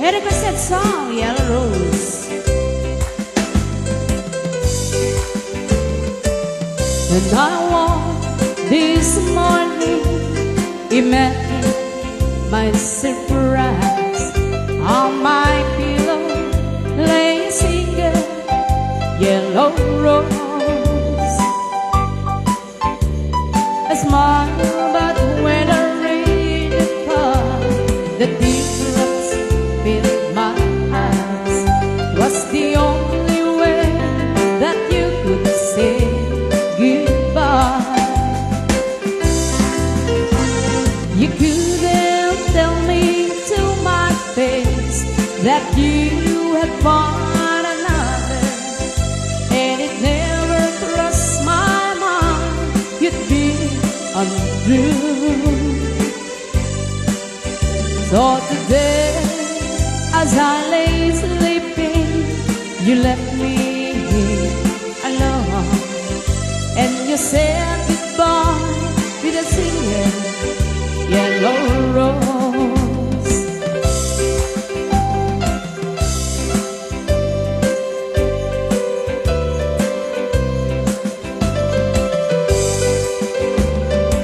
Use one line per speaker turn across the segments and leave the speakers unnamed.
A requested song, Yellow Rose. And I woke this morning, imagine my surprise. On my pillow lay a single yellow rose. A smile, but when I read it far, the teardrops filled my eyes. Was the only way that you could say goodbye. You couldn't tell me to my face that you had found another, and it never crossed my mind you'd be untrue. So today, as I lay sleeping, you left me alone, and you said goodbye with a single yellow rose.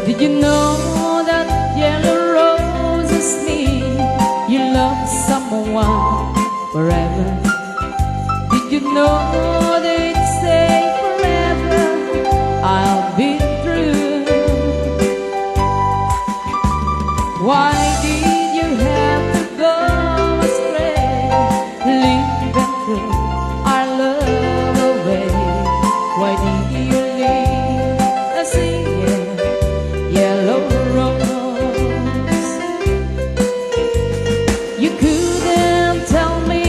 Did you know that yellow roses mean you love someone forever? Did you know they say forever I'll be true? Why did you have to go astray, leaving through our love away? Why did you leave a single yellow rose? You couldn't tell me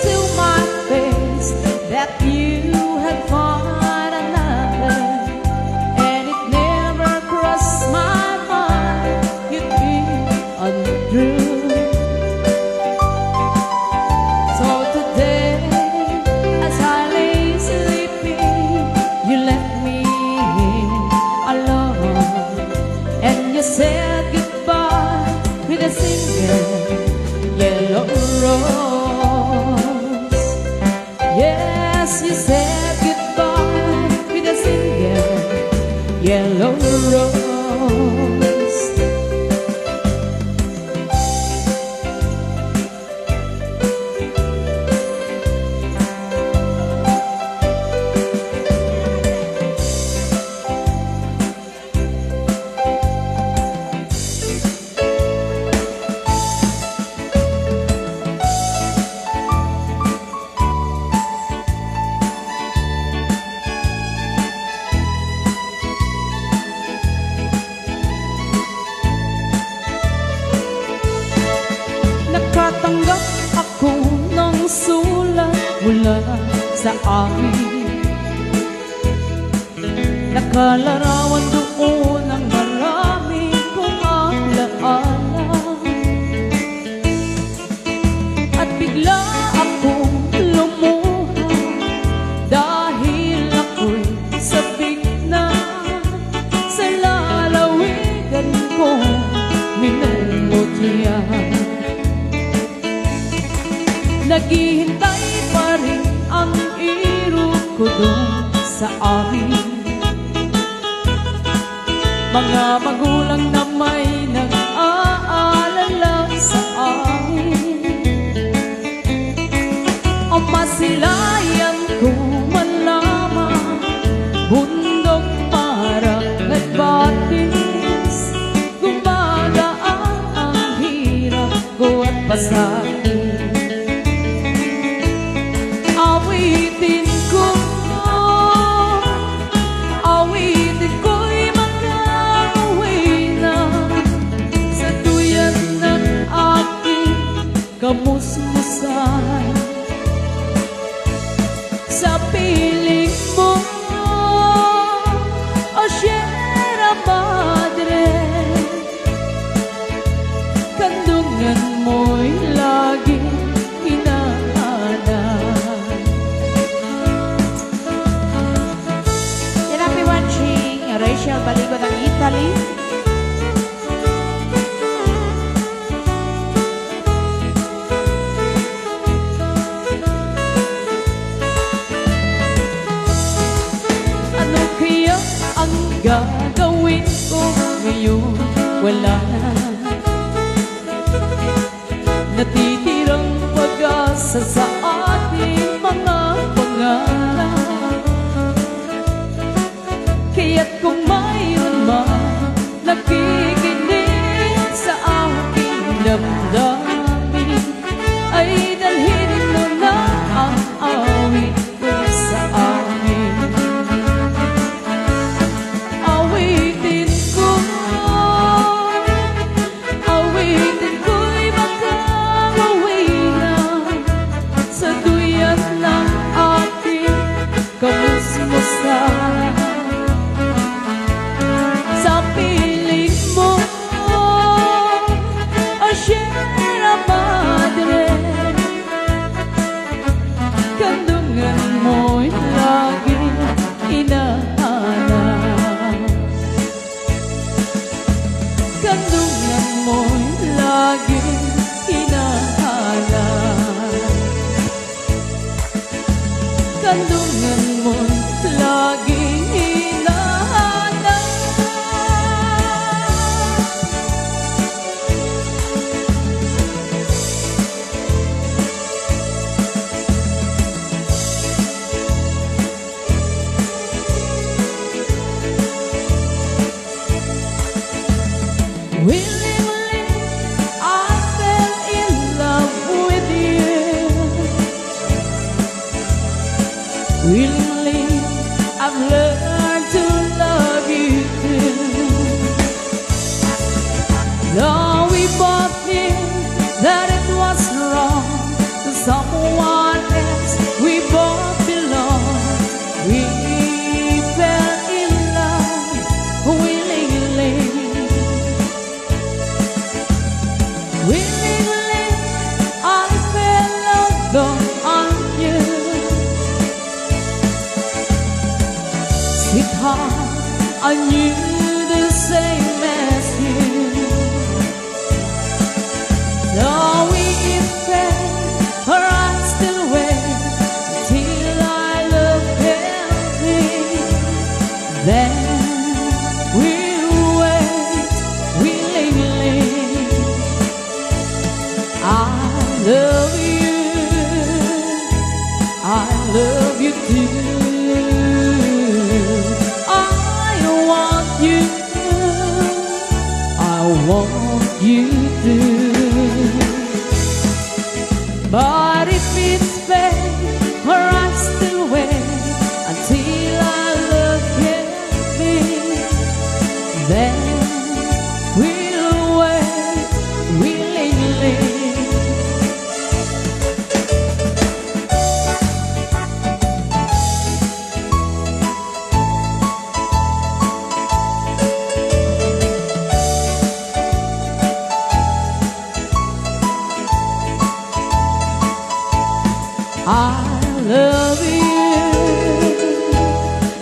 to my face that you had found another, and it never crossed my mind you'd be untrue. So today, as I lay sleeping, you left me alone, and you said goodbye with a single yellow rose. Yes, you said goodbye with a single yellow rose. Nakatanggap ako ng sulat mula sa akin. Nakalarawan doon ang marami kong alaala, at bigla akong lumuha dahil ako'y sabik na sa lalawigan ko minumutya. Naghihintay pa rin ang iro ko doon sa amin. Mga magulang na may nag-aalala sa amin. O masilayan ko man lamang, bundok para nagbatis, gumagaan ang hirap ko at pasakit. Awitin ko'y mag-away na sa duyan ng aking kamusmusan. wala na. Natitirang pag-asa sa ating mga pangarap. Kaya't kung mayroon man nakikinig sa aking damdamin, ay dalhin mo na ang awit ko sa amin. Awitin ko'y makauwi na sa duyan ng ating kamusmusan. Sa piling mo, o Sierra Madre, kandungan mo'y laging hinahanap. Kandungan mo'y laging hinahanap. Kandungan mo'y laging hinahanap. Willingly, I fell in love with you. Willingly, I've learned to love you too. Though we both knew that it was wrong to someone else, we both belong. We fell in love willingly. Willingly, I fell on you. Sweetheart, I knew the same as you. Though we fell, or I still wait till I look healthy. Then we'll wait willingly. I love you too. I want you to. But if it's fate, or I still wait until I look at me, then we'll wait willingly.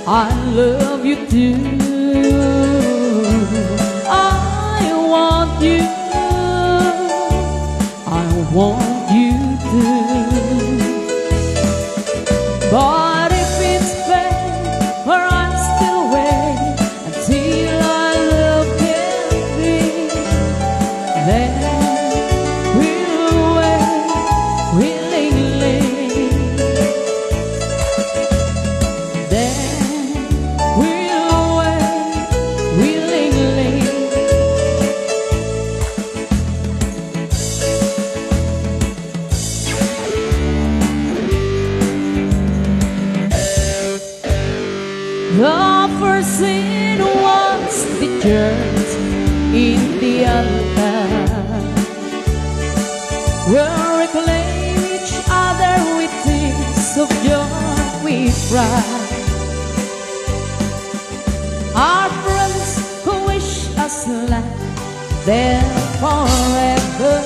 I love you too. I want you to. But if it's fate, or I still wait until I look at me, then we'll wait willingly. The first sin was the dirt in the altar, we'll reclaim each other with tears of joy we cry. Our friends who wish us luck, there forever,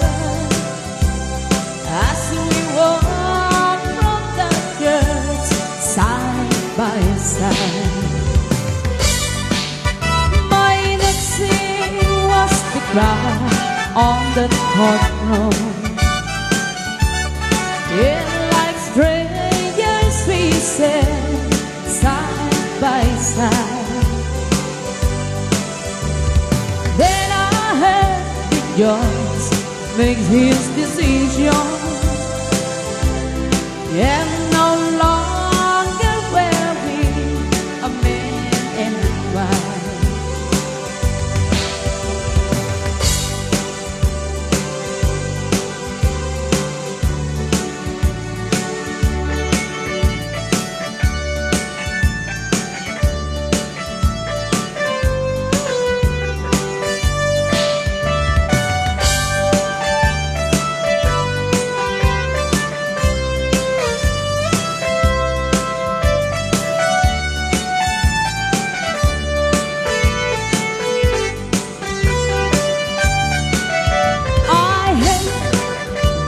as we walk from the church side by side. My next sin was to cry on the courtroom. Like strangers we sat side by side. Then I just makes his decision and no longer wearing a man and wife.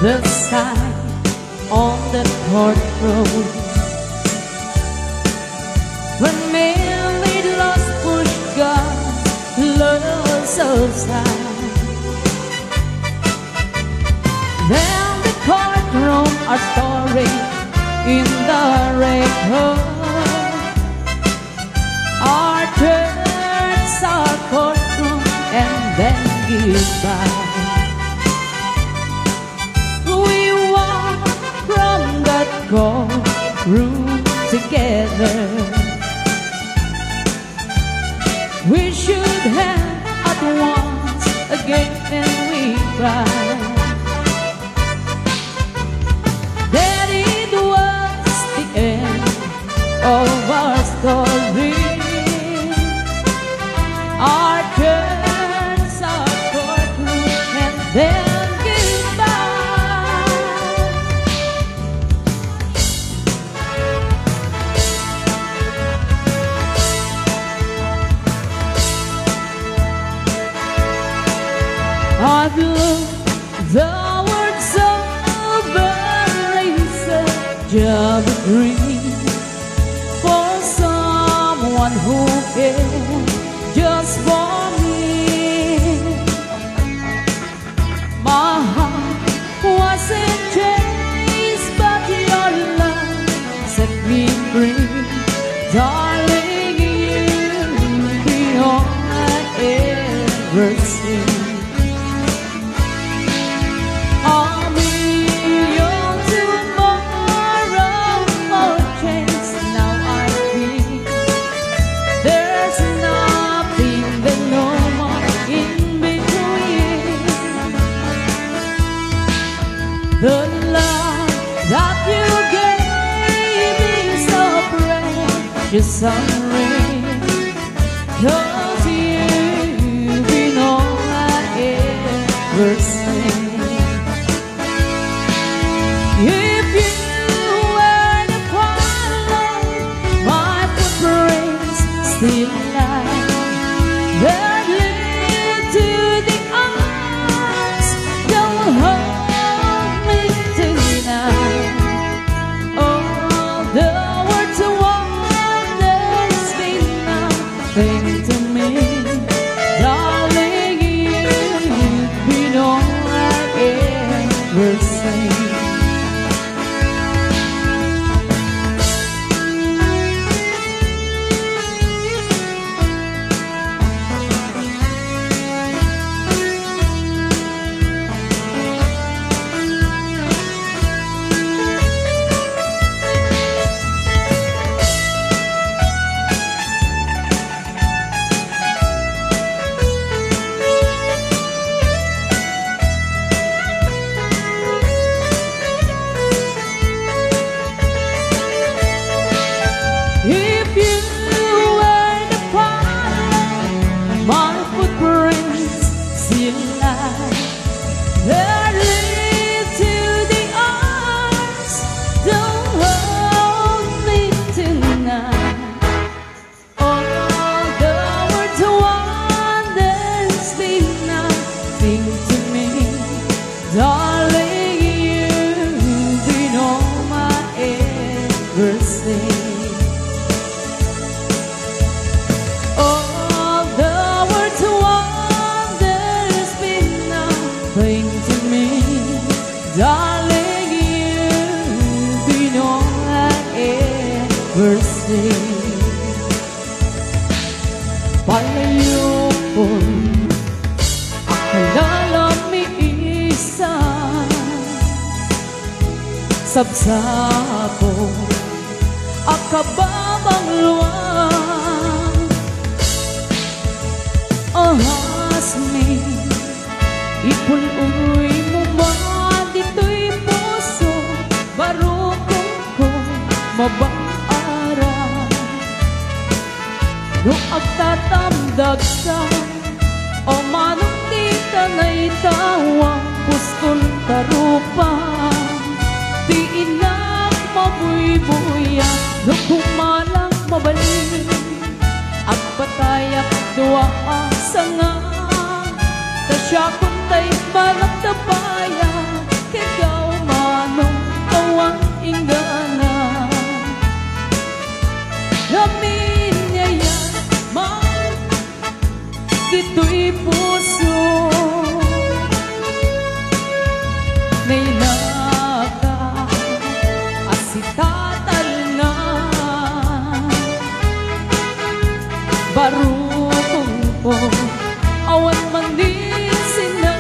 The sign on the courtroom when merely lost push God love so sad. Then the courtroom are story in the record. Our turns our courtroom and then goodbye. Courtroom together. We should have at once again and we cried that it was the end of our story. Our turns, our courtroom, and then I've loved the words of Elisa, just a dream for someone who cared just for me. My heart wasn't chased, but your love set me free. Darling, you'll be all I ever see. The love that you gave me so precious and rare, 'cause you've been all I ever say. If you were to follow my footprints still lie, that lead to the arms that will hold to me, darling, you've been all sabsabo akababang luwang ahasmi ipululoy mo man dito'y puso barukong ko mabang-ara nung agtatamdag ka o manong kita na'y tawang puskol tarupang di inak mabuy-buya nung kumalang mabalik agpatayak duwa ang sanga tasya kuntay malak na baya kagaw manong awang ingana lamin niya yan man dito'y puso nailaka asitatal na barukong ko awan man din sila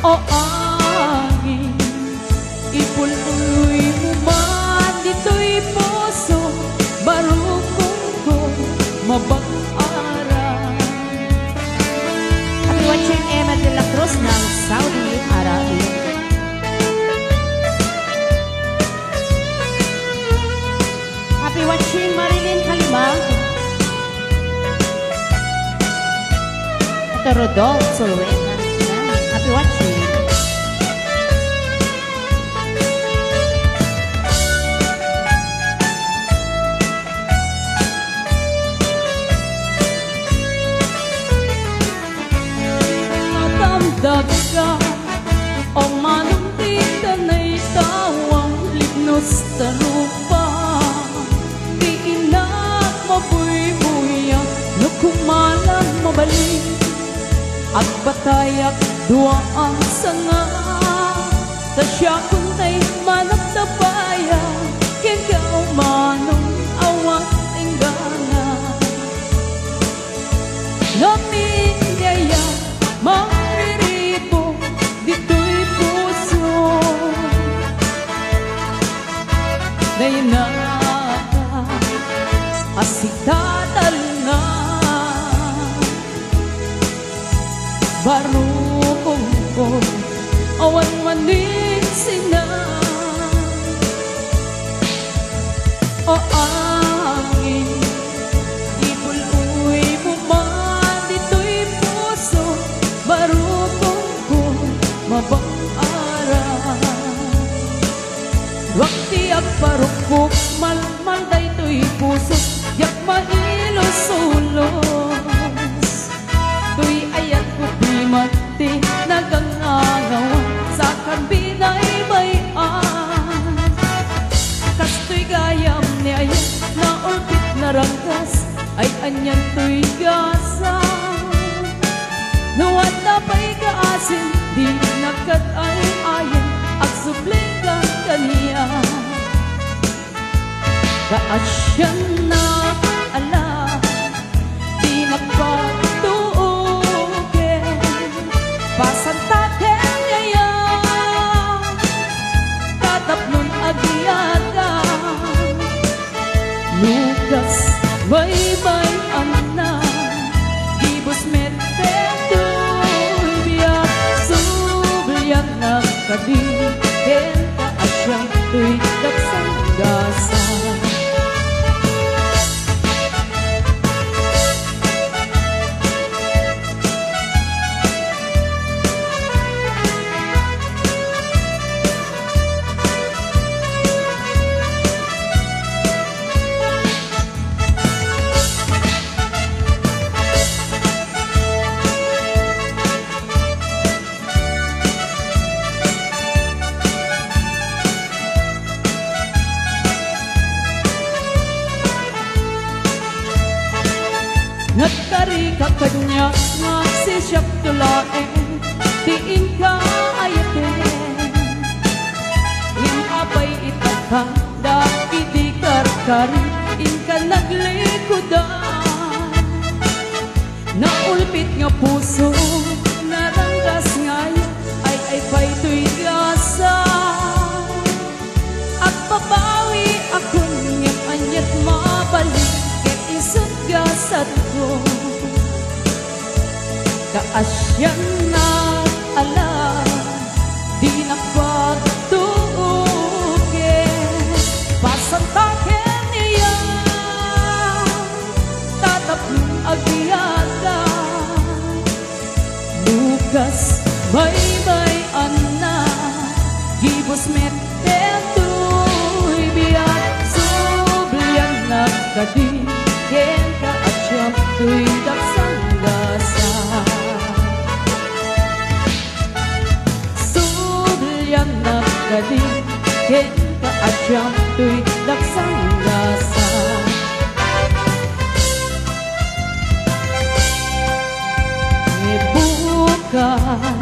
o angin ipululoy mo man dito'y puso barukong ko mabang-ara.
Happy watching Emma de la Cruz ng Saudi Arabia. Happy watching Marilyn Kalima. Ito Rodolfo Solwena. Happy watching.
Natamdag ka o manong kita na'y tawang lignos tarupa di inak mabuy-buya no kumalang mabalik at batayak duwa ang sanga tasya kuntay manap na baya kagaw manong awang ingana lamin niya maririto dito'y puso nainaka asitatal na barukong ko awan manin sina o angin ipululoy mo man dito'y puso barukong ko mabang-ara wakti agparukok malmal dayto'y puso yak mailos-ulos tuy ayat ko mati nagangangaw sa kabinay bayan kasto'y gayam ni ayat na orbit na rangkas ay anyan to'y gasa nuwan na pa'y kaasin di nakat ay ayan at subling ka kaniya kaasyan na ala di nagpatuugin pasantaten niya tatapnon agiyaga lukas may anak gibos mertedoy biyak subliyak na kadin kaasyang to'y daksang gasa nagkari ka kanya nga si siyap tulain diin ka ayatin yung apay itakang daki di karkari in ka naglikodan naulpit nga puso naranggas ngayon ay pa'y tuy kaasyan na alam, di na pagtuugin. Pasantakin niya, tataplong agyaga. Lukas, bye-bye, anak, gibos metento'y biyak. Sublian na kadin, ken ka at siyam to'y daksang gasa. Sublian na kadin, ken ka at siyam to'y daksang gasa. Bukan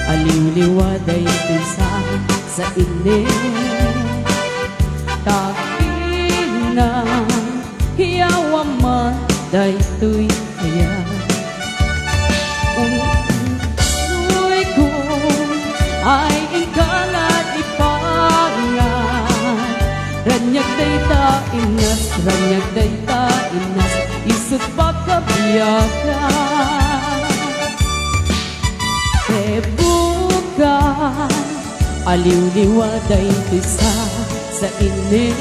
aliw-liwaday isa sa init, takinang hiyawaman daytoy kaya. Unoy ko ay ikalat ipangan, ranyag day ta inas, ranyag day ta inas, isut pagkabiyagan. Bukan aliw-liwaday isa sa init,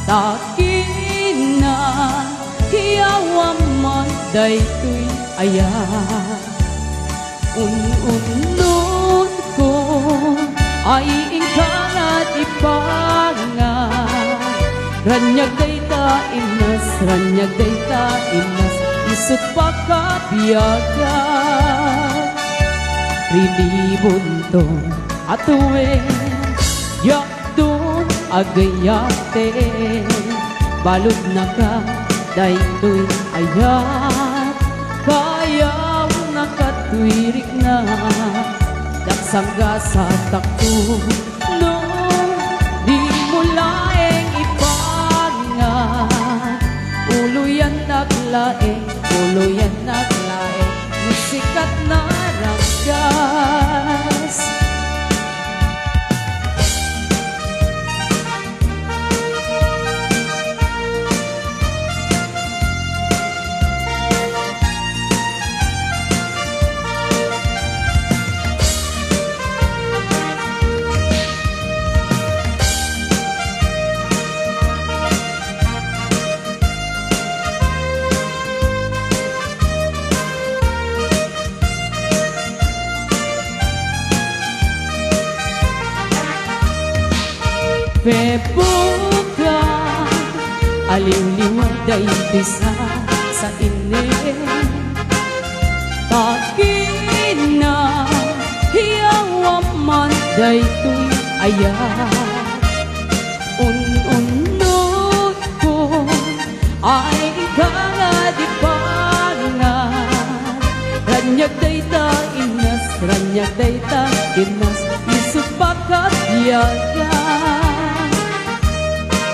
takinang hiyawaman daytoy ayan. Ununod ko ay ikalat ipangan, ranyag day ta inas, ranyag day ta inas, isut pagkabiyagan. Rinibunton atuwe, yaktun agayate, balod na ka daytoy ayat, kayaw nakatwirik na daksangga sa takto. No, di mo laeng ipangan, uluyan naglaeng, uluyan naglaeng, musikat na ranggas. Bukan aliw-liwaday isa sa init, takinang hiyawaman daytoy ayan. Ununod ko ay ikangadipangan, ranyag day ta inas, ranyag day ta inas, isut pagkabiyagan.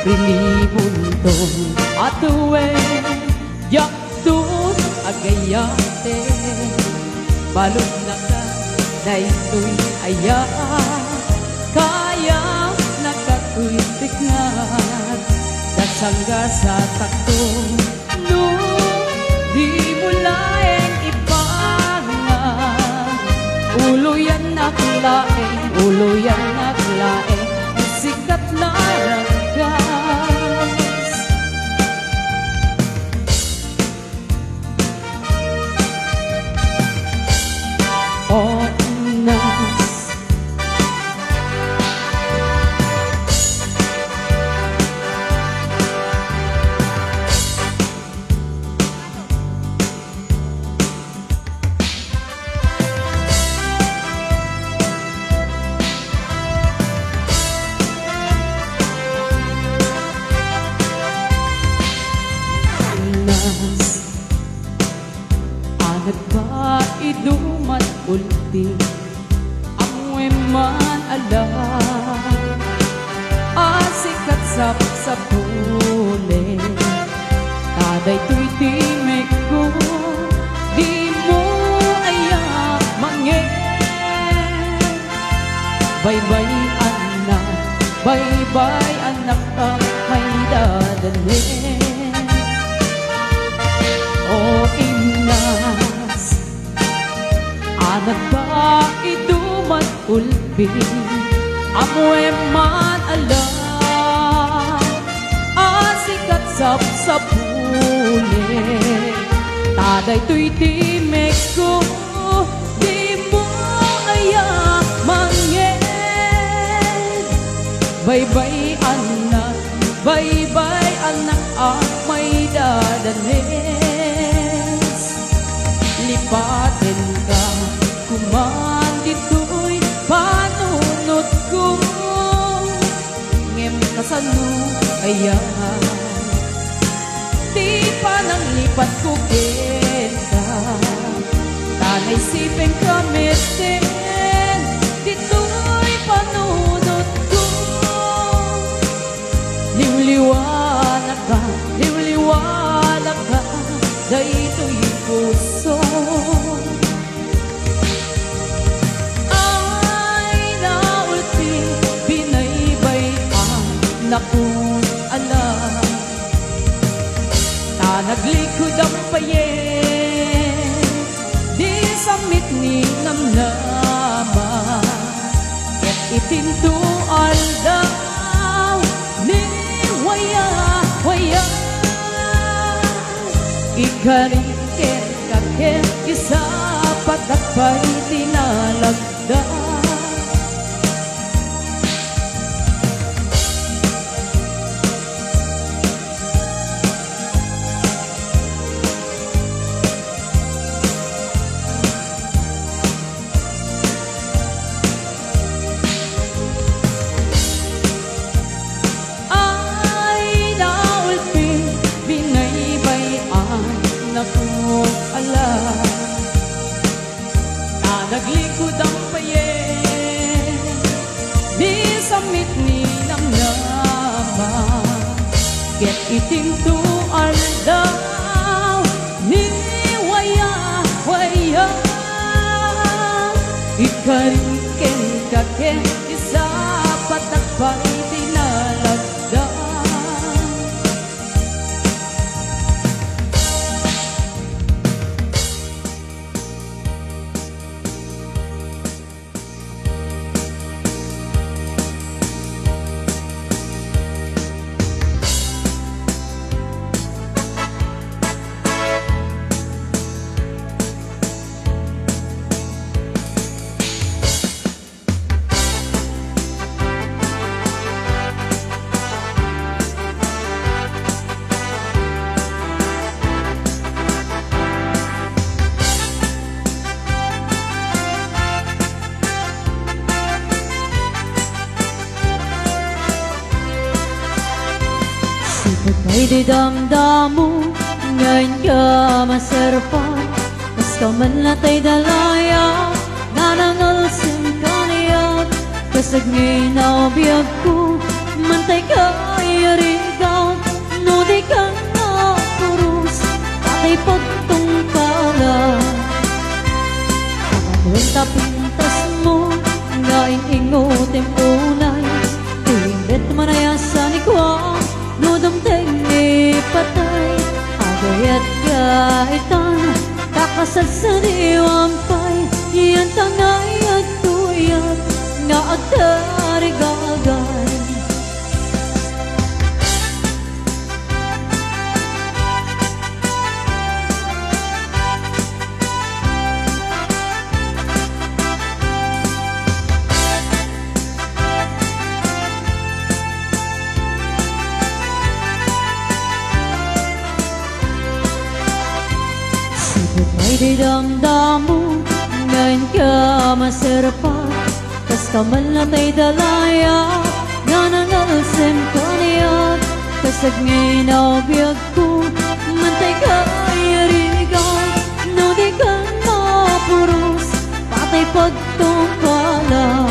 Rinibunton atuwe, yaktun agayate, balod na ka daytoy ayan, kaya nakatwitik na dasangga sa takto. No, di mo laeng ipangan, uluyan naklaeng, uluyan naklaeng, sikat na ranggas. Onas anat ba idumat ulti, amoy man alam, asikat sa puli, taday tuy timik ko, di mo ayak mangin. Bye-bye anak, bye-bye anak, may dadalhin. O ina, gulpi amwe man ala asikat sa puli taday tuy timek ko di mo aya mangyen baybay anak may dadanes lipatin ka kumandito'y panunod ko ngem kasano aya di pa nang lipat ko kita tanay sipeng kamitin dito'y panunod ko liwliwanag ka dayto'y puso ay naulti binaybayan nakung alam na naglikod ang payen di samit ni namnama ket itinto aldaw ni waya ikariken kaken isapat at pa'y tinalagda naglikod ang payen di samit ni namnama ket itinto aldaw ni waya ikariken kaken isapat at pa'y tinalagda
Ay di damdamu ngayon ka masarpan mas ka man latay dalaya nanangalsim ka niya kasag ngay naobiyag ko mantay ka iyarigaw no di ka na purus patay pagtungkala ang tapintas mo ngayon ingotim unay timbet manayasan ikwang no dumteng patay agayat kaitan takasal sa diwampay iyan tangay at tuyat nga agtarigagay ay di damdamu ngayon ka masarpan kas ka man latay dalaya nga nangalsim ka niya kasag ngay naobiyag ko mantay ka iyarigaw no di ka mapurus patay pagtungkala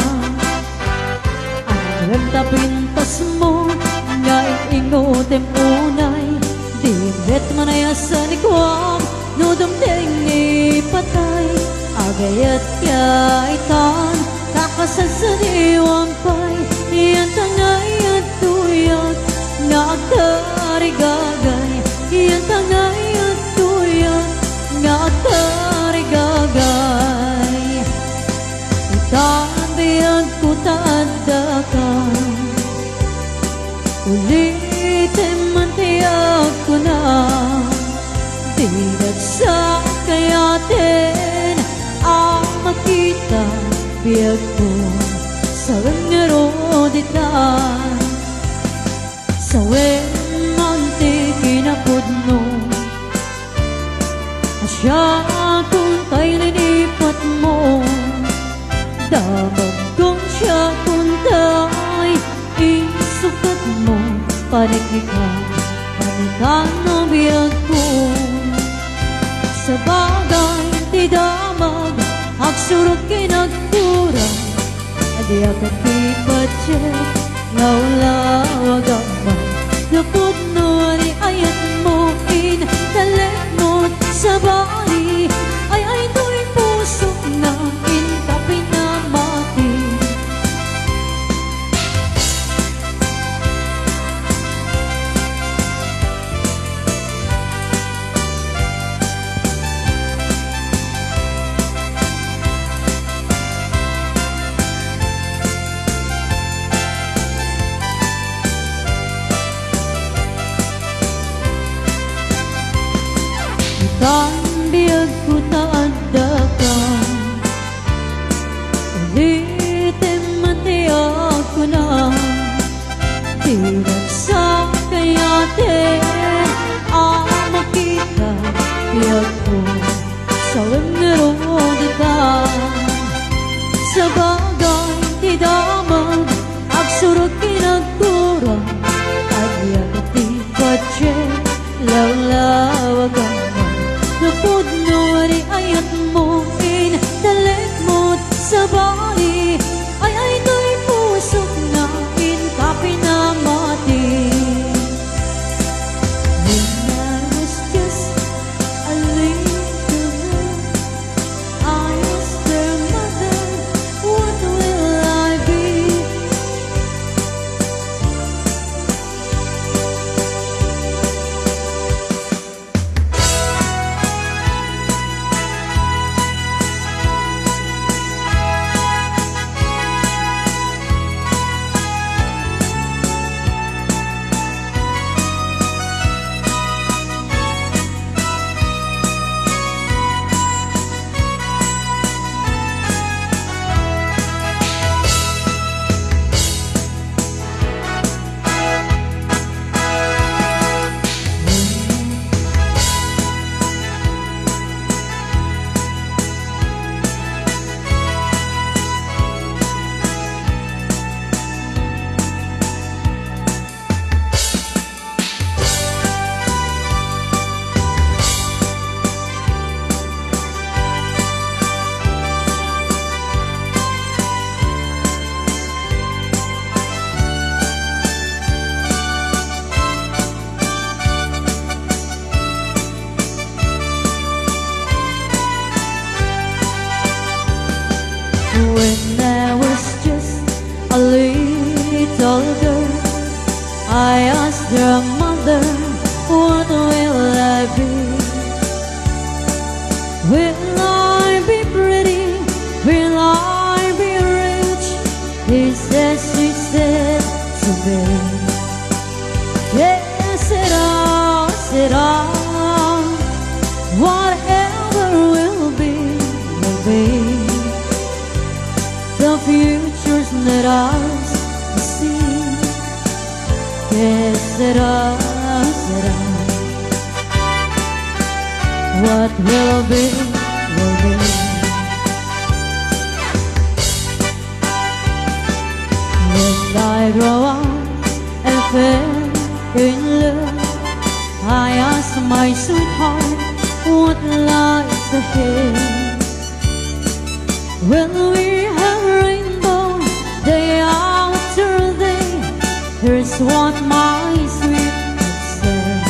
ang tapintas mo ngayon ingotim unay dimbet manayasan ikwam no dumteng ipatay agayat kaitan kakasal sa diwampay iyan tangay at tuyat nga agtarigagay iyan tangay at tuyat nga agtarigagay itan di
Di nagsakayatin ang makita biyag ko sa ngaroditan sa manti kinapudno asya kung tayo linipat mo damag kong siya kung tayo isukat mo panikikan ng biyag ko sa bagay ti damag agsurok kinagkurang adi akat ipatsyek laulawag aman napudno ni ayat mo intalekmot sa bali ay tuwing pusok na pinamati. Biyag ko taadakan ulitin matiyag ko na di nagsakayatin ang makita biyag ko sa ngaroditan sa bagay ti damag agsurot kinagkurang adya ti patsyek lawlawag napudno ni ayat mo intalekmot sa bali ay to'y pusok na kapinamati. When I was just a little girl, I asked their mother, what will I be? When I was just a little girl, I asked her mother, what will I be? Will I be pretty? Will I be rich? She said to me, yes, said I, whatever will be, will be. The future's not ours to see. Yes, será. What will be, will be. When I grow up and fell in love, I asked my sweetheart what lies ahead. Will we have rainbow day after day? Here's what my sweetheart said.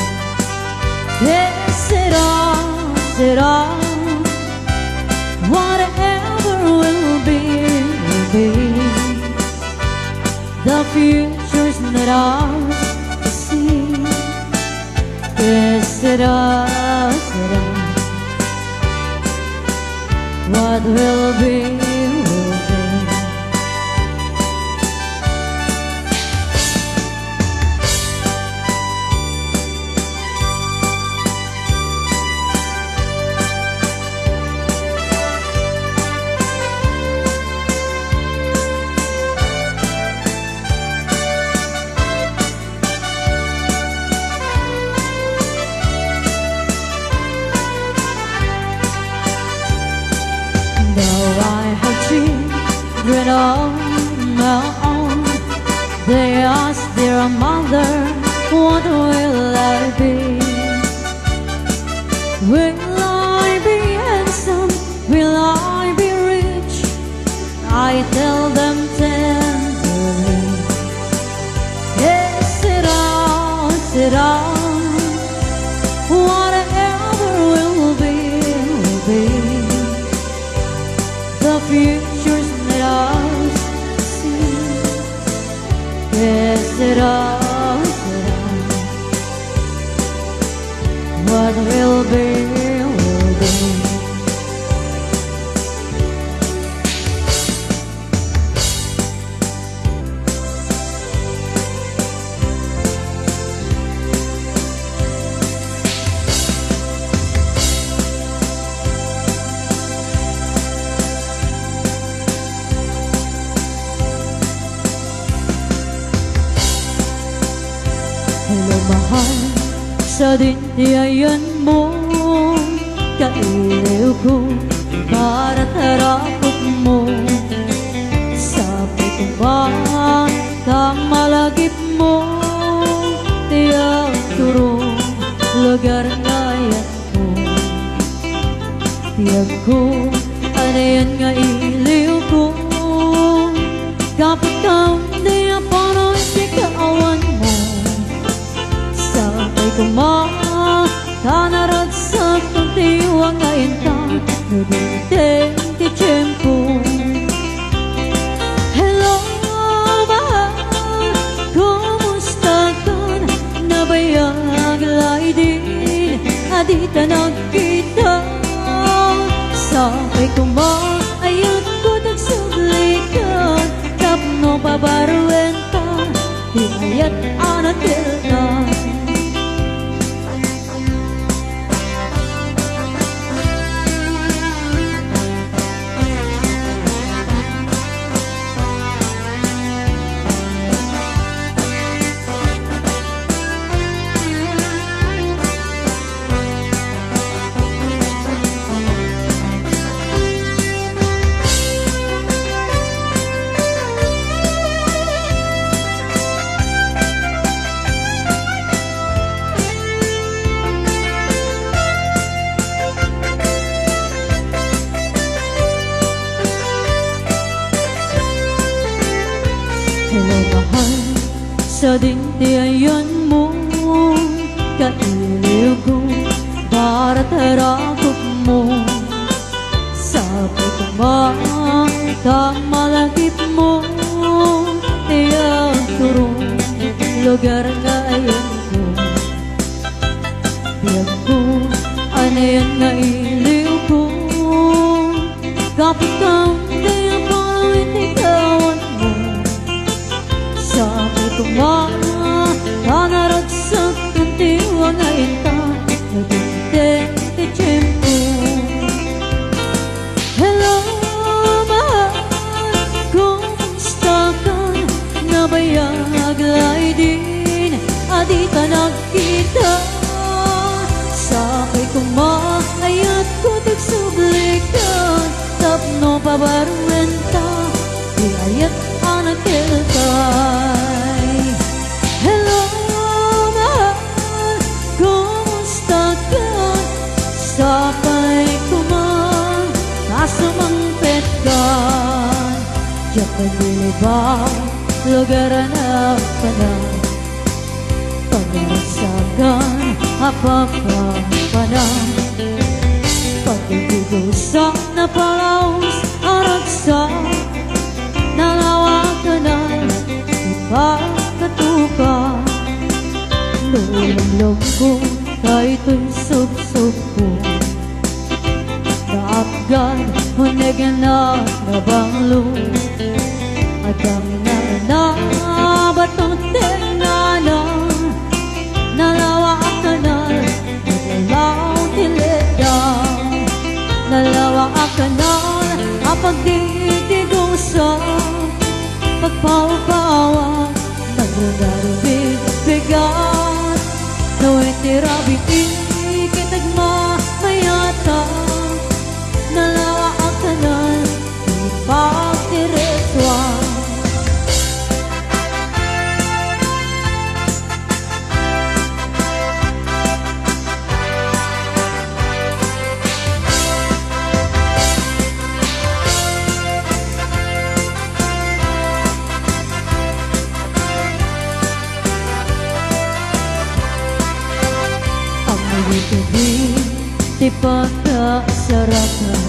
Yes, said I, whatever will be, will be. The future's not ours to see. Yes, said I, what will be, will be. Now I have children of my own. They ask their mother, what will I be? Will I be handsome? Will I be rich? I tell them tenderly, yes, sit down. Whatever will be, will be. The future's made us see. Yes, sit down. What will be, will be. Hello, mahal, sa dindiyan mo, kailiw ko, bara't harapot mo. Sabi ko ba, kamalagip mo, tiyang turong lugar na yan mo. Tiyag ko, ano yan nga iliw ko, kapag kang di apano ikaawan mo. Sabay ko tanarag sa pagtiwang ngayon ka, nabinteng ti tiyempo. Hello, mahal, kumusta ka? Nabayag lay din, adita nagkita. Sabay ko ayun ko nagsublikan, tapno pabaruin ka, di ayat anatil ka. Hello, mahal, sa dindiyan mo, kailiw ko, bara't harapot mo. Sabi ko kamalagip mo, tiyang turong lugar ngayon ko. Tiyag ko, ano yan nga iliw ko, kapag kang tiyang palawin ikawan mo. Sabi ko kanaragsak ng tiwang ngayon ka, naginteng ti tiyempo. Hello, mahal, kumusta ka? Nabayag lay din, adita nagkita. Sabi ko ayat ko tagsublikan, tapno pabaruin ta, di ayat anak kilkay. Hello, mahal, kumusta ka? Sabay ko kasumangpet ka. Diyak ka nilibang, lugar na panang, pagarasagan, apapapanang. Pag-ibigusan na palaos, aragsak, nalawak ka na, ipakatuka. Lulong ko, kahito'y sub-sub ko. Kaapgan, hunigin na nabanglo. At ang ba't tingana, nalawak ka na, nagalaw tilidang. Nalawak ka na, apagdidigusan, pagpawapawa, naglugarubig bigat. Naway tirabi ikitagma mayata, nalawa ang tanan. kasarapan.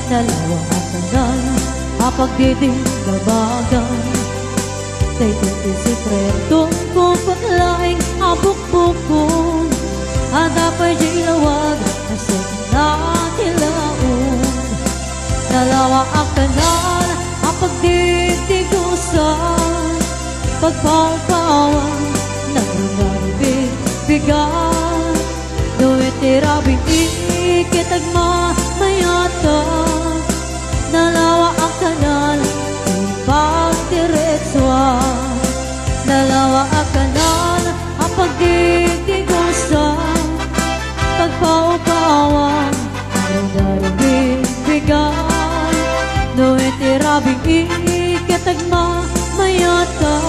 Dalawa ang kanal, mapagdiding gabagan. Daytoy isikretong kung paglaing abukbukon. Hadapay di lawag, nasip natin laon. Dalawa ang kanal, mapagdidigusan. Pagpapawang, nagrunarbig-bigan. Do'y tirabing ikitagma mayata. Dalawa ang kanal, ipagdiretsuan. Dalawa ang kanal, ang pagdidigusan. Pagpaupawan, nagrunarbig-bigan. Do'y tirabing ikitagma mayata.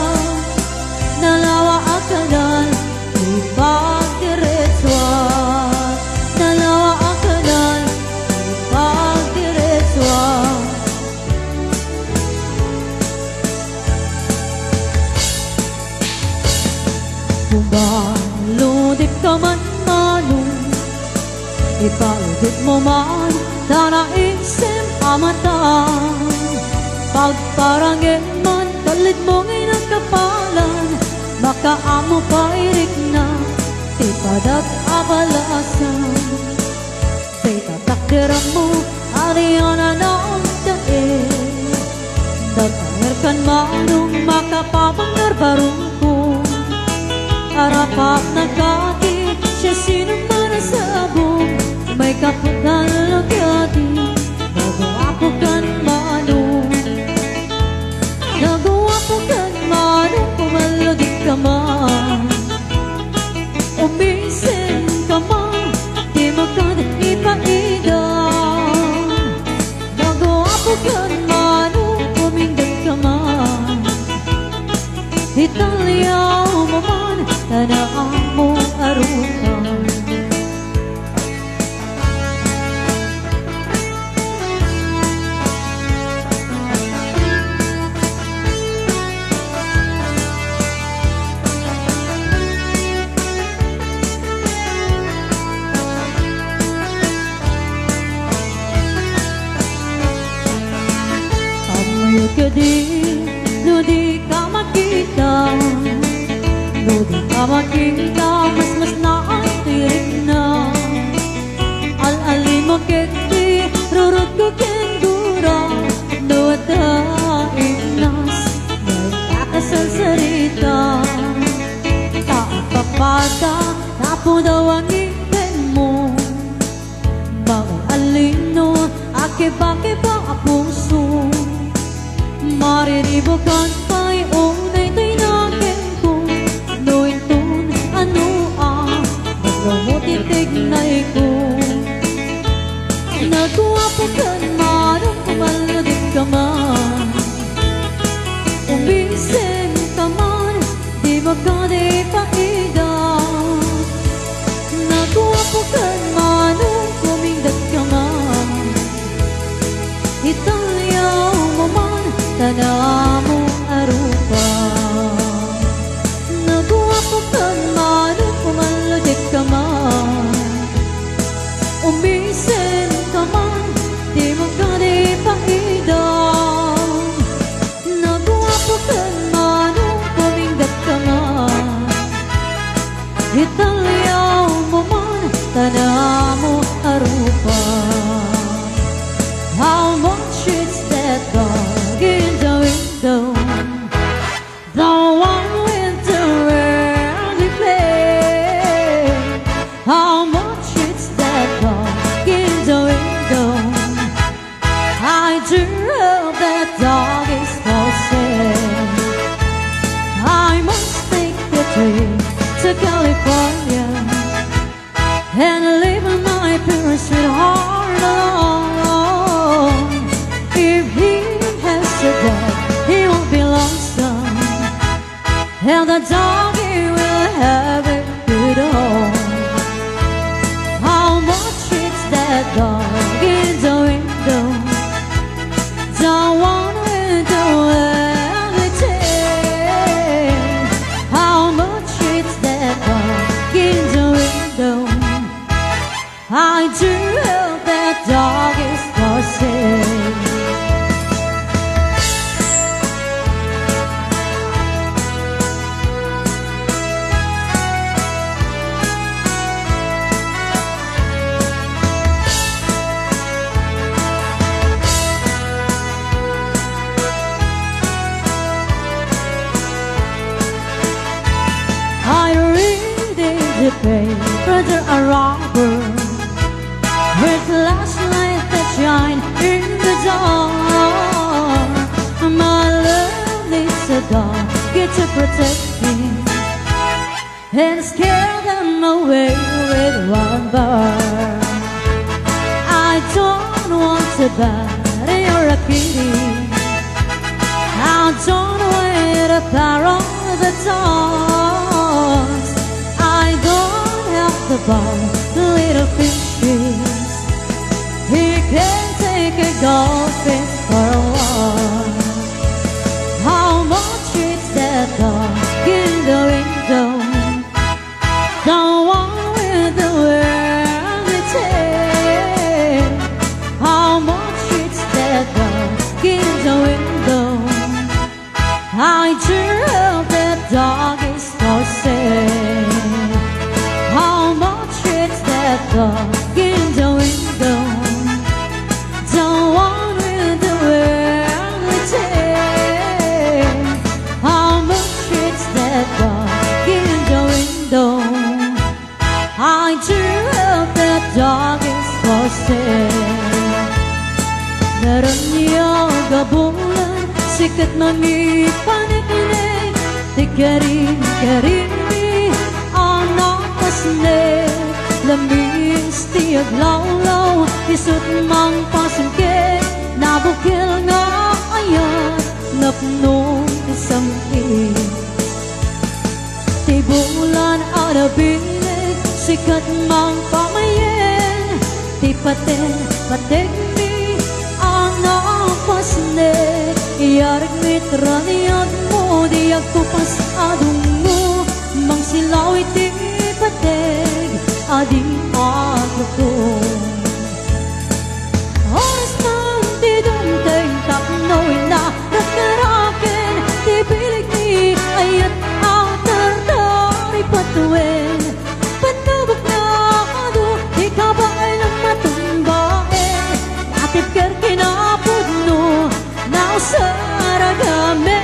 Dalawa ang kanal, ipagdiretsuan. Dalawa ang kanal, ipagdiretsuan. Kung baludit ka man manong, ipaludit mo man tanaisip amatang. Pagparangin man kalit mong inakapalan, makaamo pairik na tipadat abalasan. Tatakdiran mo ariana naong daig. Dagangir kan manong makapapanggar barungkong. Arapak na kati siya sinuman sa abong. May kaputan lagati nagawa ko kan manong. Nagawa ko kan manong, pumalagit ka man. Umisin ka man, di magkadit ipaidan. Nagawa ko kan manong, pumindag ka man. Italyaw mo man, tanaan mo arukan. Ka di, no di ka makita. No di ka makita, mas naatirik na. Al-ali mo kiti, rurot ko kendura. No at dainas, may kakasal sarita. Taapapata, tapo daw ang ngipin mo. Bakit alino, akiba-kiba ang puso. Mariribukan pa'y unay tinakin ko. Noin tun ano maglamutitig na ko. Nagwapo kan manong, pumalagit ka man. Umisin ka man, di magkadi paidan. Nagwapo kan manong, kumingdat ka man. Italyaw mo man, tanaw mo arupan. Nagwapo kan manong, pumalagit ka man. Umisin ka man, di magkadi paidan. Nagwapo kan manong, kumingdat ka man. Italyaw mo man, tanaw mo arupan. How much is that dog in the window? The one with the rarely play. How much is that dog in the window? I do hope that dog is for sale. I must take the trip to California and live in my parents' sweetheart alone. If he has a dog, he won't be lonesome, and the dog he will have a good home. How much is that dog in the window? The one with the ugly tail. How much is that dog in the window? I do to protect me and scare them away with one bar. I don't want to buy your a kitty. I don't want to borrow the dogs. I don't have the ball, the little fishes. He can take a goldfish for a walk. How much is that dog in the window? The one with the whirly tail. How much is that dog in the window? I drew up that dog is for sale. How much is that dog in the window? The one with the whirly tail. How much is that dog in the window? I drew up that dog is for sale. Meron niya bulan, sikat mangipanik-inig. Di karin-karini, anak pasnek. Lamis tiyag lawlaw, isut mang pasungkit. Nabukil nga ayat, napnong isang Di bulan ada binig, sikat mang pamayin. Di patin mi, anak pasnek. Iyarig mitra niyag mo, di agkupas adong mo. Mang silaw iti pateg, adi agto. Oras man di duntay, tapnoy na rakarakin. Di bilig ni ayat atardari patuin. Panubag na ado, di ka ba ay lang matumbain? Atip ker kinapudno, nausaragame.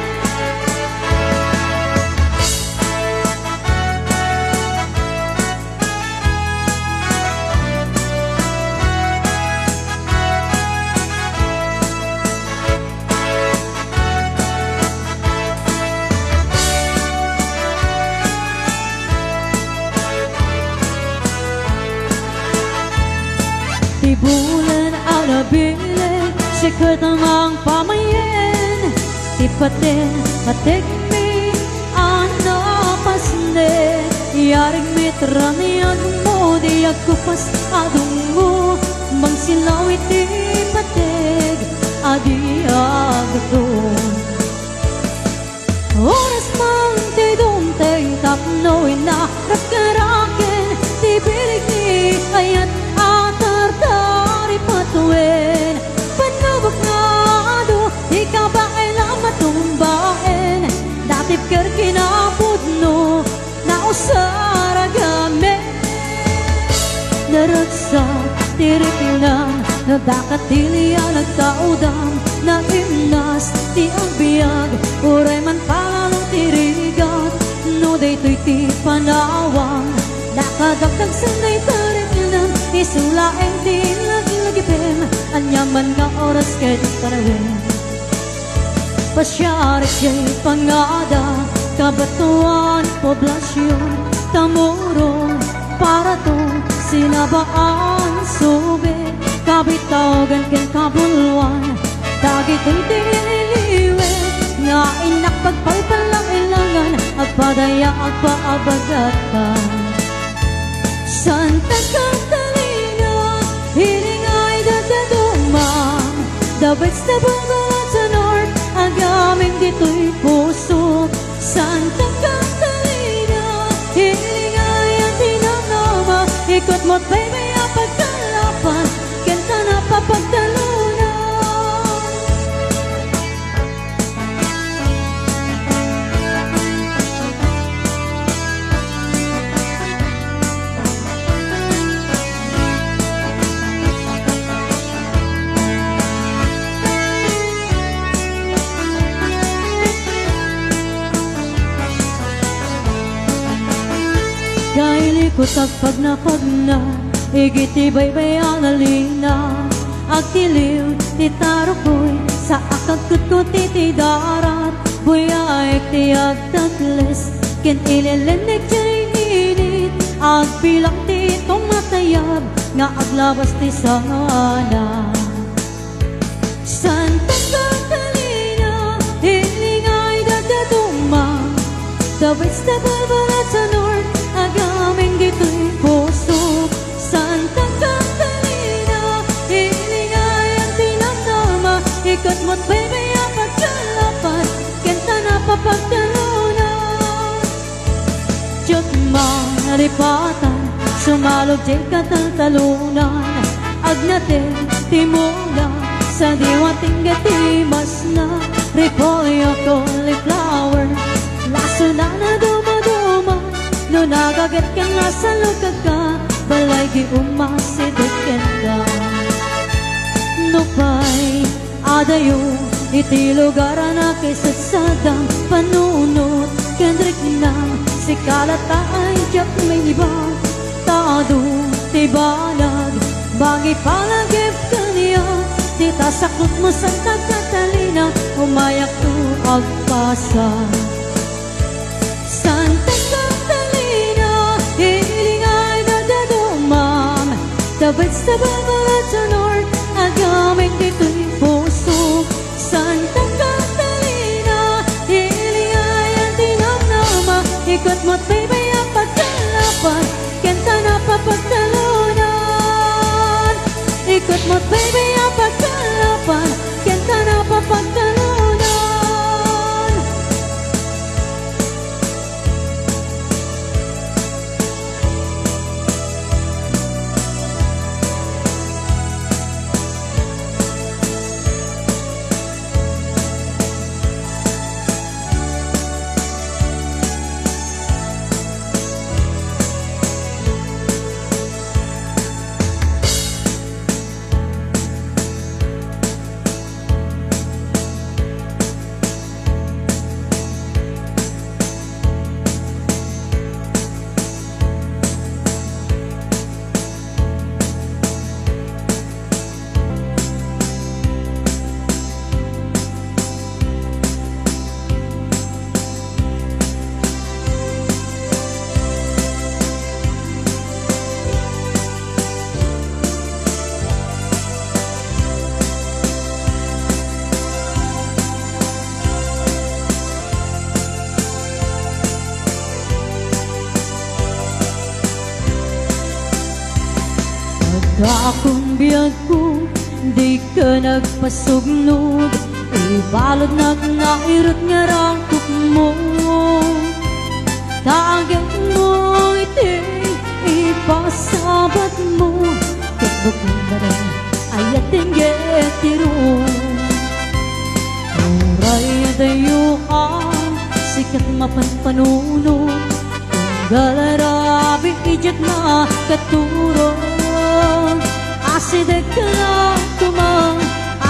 Di bulan ada bilig, sikat ang pamayin. Di patik mi, anak pasnek. Iyarig mitra niyag mo, di agkupas adong mo. Mang silaw iti pateg, adi agto. Oras mang di duntay, tapnoy na rakarakin. Di bilig ni ayat atardari patuin. Panubag nga ado, di ka ba ay lang matumbain? Datip ker kinapudno, nausaragame. Naragsak, tirikinan, nabakatiliya nagtaudam. Naimnas, di ang biyag, uray man palalong tirigat. No daytoy ti panawang, nakadagdag sanay tarikinan. Isulaeng di lagi-lagipim, anyaman nga oras kay di parawin. Pasyarik jay pangada, kabatuan, poblasyon, tamuro, para to sinabaan subit. Kabitawagan ken kabulwan, dagito'y diniliwit. Nga inak pagpalpalang ilangan, agpadaya agpaabagatan. Santa Catalina, hiling ay dadadumang. Dabits na bungalan sa north, agaming dito'y puso. Santa Catalina, hiling ay ang tinanama. Ikot mo't baby ang pagkalapan, kanta na papagtalunan. Kutak pag napagna, igiti baybay ang alina. Agtiliw, titaro ko'y sa akagkut ko titidarat. Buya ek tiyag takles ken ilelenek jay init agbilang ti tong matayab nga aglabas ti sana Santa Catalina hilingay dadaduma the vegetable balat sa north agaming gito'y puso Santa Catalina hilingay ang tinamdama ikot mo't baby ang pagkalapat kenta na papagtalunan Diyot maripatan sumalog di kataltalunan agnatin timula sa diwating gatimas na repolyo cauliflower laso na dumaduma no nagagat ka nga sa lukag ka balay di umasidot ka no pa'y adayo iti lugar na kisatsadang panunot kendrik na si kalata ay jak may ibang tado tibalag bagi palagip kaniya di tasakot mo Santa Catalina umayak to agpasa Santa Catalina hilingay dadadumam the vegetable balat sa north agamit dito'y puso Santa Catalina hilingay ang tinamnama ikot mo't baby ang pagkalapan kenta na papagtalunan ikot mo't baby ang pagkalapan kenta na papagtalunan akong biyag ko, di ka nagpasugnog ibalod na nairot nga rangkok mo Tagag mo iti ipasabat mo Katbog na rin ay ating getiro Uray dayo ang sikat mapanpanuno Galarabi ijat na katurong Asideg ka lang tumang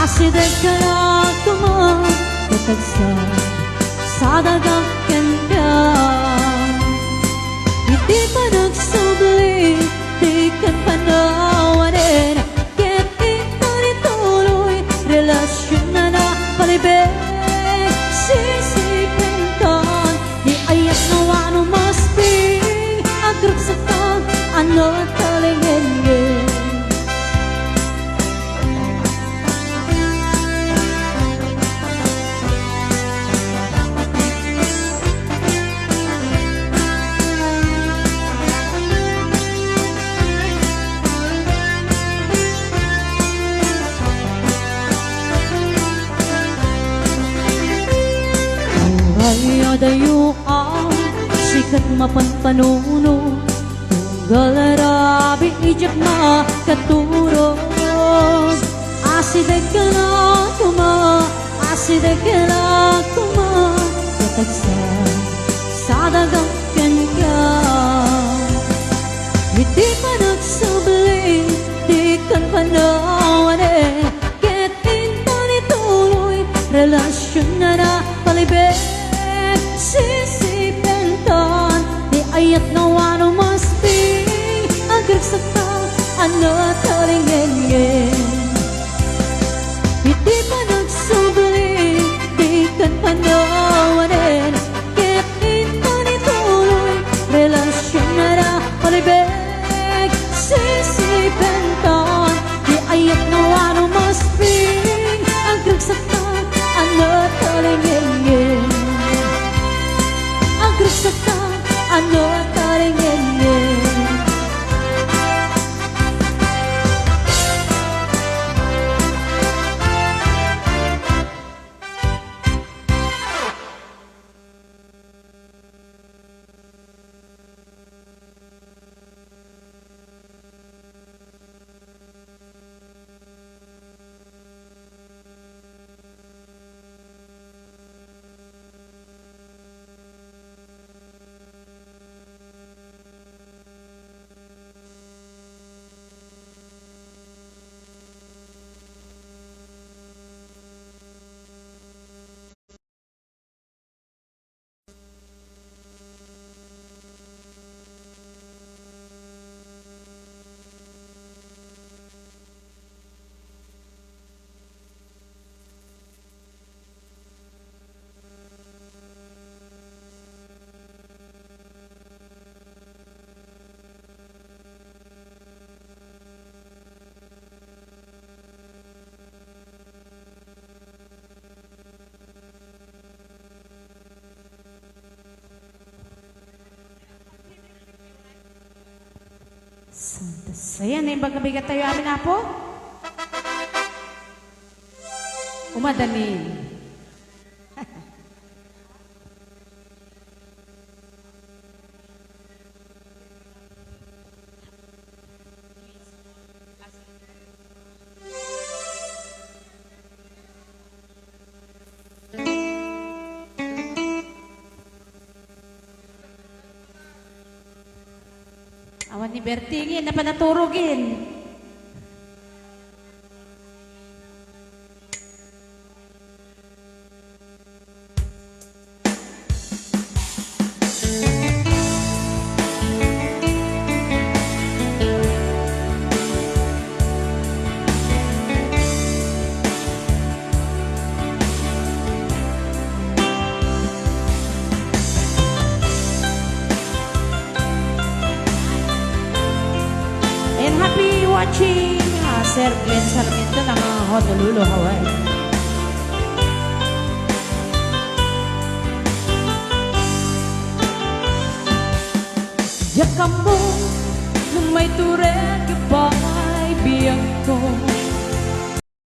Asideg ka lang tumang Katagsan sa dagang kanya Hindi pa nagsubli Di kan panawanin Ket ito nituloy Relasyon na napalibig Sisipintan Di ayat na wano masping Agrok sa tag Ano talingin Dayo ang sikat mapanpanuno Galarabi ijak na katurog Asideg ka na tuma Asideg ka na tuma Katagsan sa dagang kanya Hindi pa nagsabli Di kan panawanin Ket ito nituloy Relasyon na napalibig Sisipentan Di ayat na wano masping Agrag sa tao Ano talingin Hindi pa nagsubli Di kan panawanin
Santos. Ayan, yung bagabigat tayo amin na po.
Umadanin.
Awan ni Bertingin na panaturugin. And happy watching Sir Glenn Sarmiento ng Honolulu, Hawaii.
Diyak mo, may turen ka ba'y biyang ko?